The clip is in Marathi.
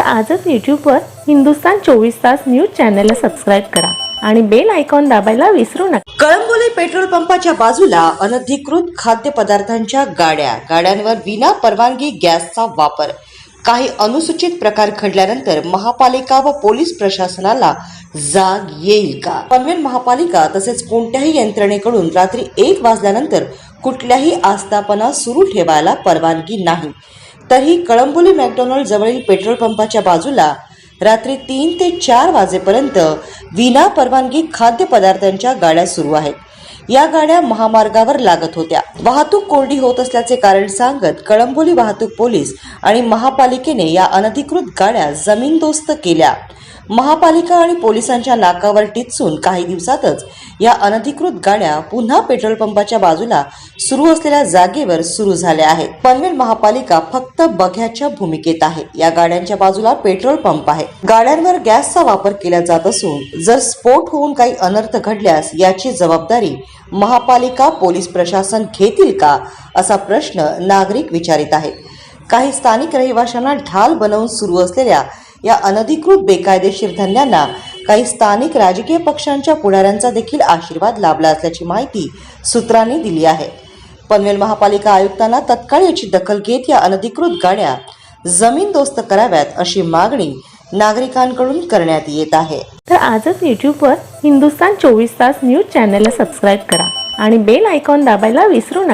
आजच यूट्यूबवर हिंदुस्तान 24 तास न्यूज चॅनलला सबस्क्राईब करा आणि बेल आयकॉन दाबायला विसरू नका। कळंबोली पेट्रोल पंपाच्या बाजूला अनधिकृत खाद्यपदार्थांच्या गाड्यांवर विना परवानगी गॅसचा वापर। काही अनुसूचित प्रकार घडल्यानंतर महापालिका व पोलीस प्रशासनाला जाग येईल का? पनवेल महापालिका तसेच कोणत्याही यंत्रणेकडून रात्री 1 वाजल्यानंतर कुठल्याही आस्थापना सुरू ठेवायला परवानगी नाही। तरीही कळंबोली मॅकडॉनल्ड जवळील पेट्रोल पंपाच्या बाजूला रात्री 3 ते 4 वाजेपर्यंत विना परवानगी खाद्यपदार्थांच्या गाड्या सुरू आहेत। या गाड्या महामार्गावर लागत होत्या। वाहतूक कोरडी होत असल्याचे कारण सांगत कळंबोली वाहतूक पोलीस आणि महापालिकेने या अनधिकृत गाड्या जमीनदोस्त केल्या। महापालिका आणि पोलिसांच्या नाकावर टिचून काही दिवसातच या अनधिकृत गाड्या पुन्हा पेट्रोल पंपाच्या बाजूला सुरू असलेल्या जागेवर सुरू झाल्या आहेत। पनवेल महापालिका फक्त बघ्याच्या भूमिकेत आहे। या गाड्यांच्या बाजूला पेट्रोल पंप आहे। गाड्यांवर गॅसचा वापर केला जात असून जर स्फोट होऊन काही अनर्थ घडल्यास याची जबाबदारी महापालिका पोलीस प्रशासन घेतील का, असा प्रश्न नागरिक विचारित आहेत। काही स्थानिक रहिवाशांना ढाल बनवून सुरू असलेल्या या अनधिकृत बेकायदेशीर धंद्यांना काही स्थानिक राजकीय पक्षांच्या पुढाऱ्यांचा देखील आशीर्वाद लाभला असल्याची माहिती सूत्रांनी दिली आहे। पनवेल महापालिका आयुक्तांना तत्काळ याची दखल घेत या अनधिकृत गाड्या जमीनदोस्त कराव्यात अशी मागणी नागरिकांकडून करण्यात येत आहे। तर आजच यूट्यूबवर हिंदुस्तान 24 तास न्यूज चॅनलला सबस्क्राईब करा आणि बेल आयकॉन दाबायला विसरू नका।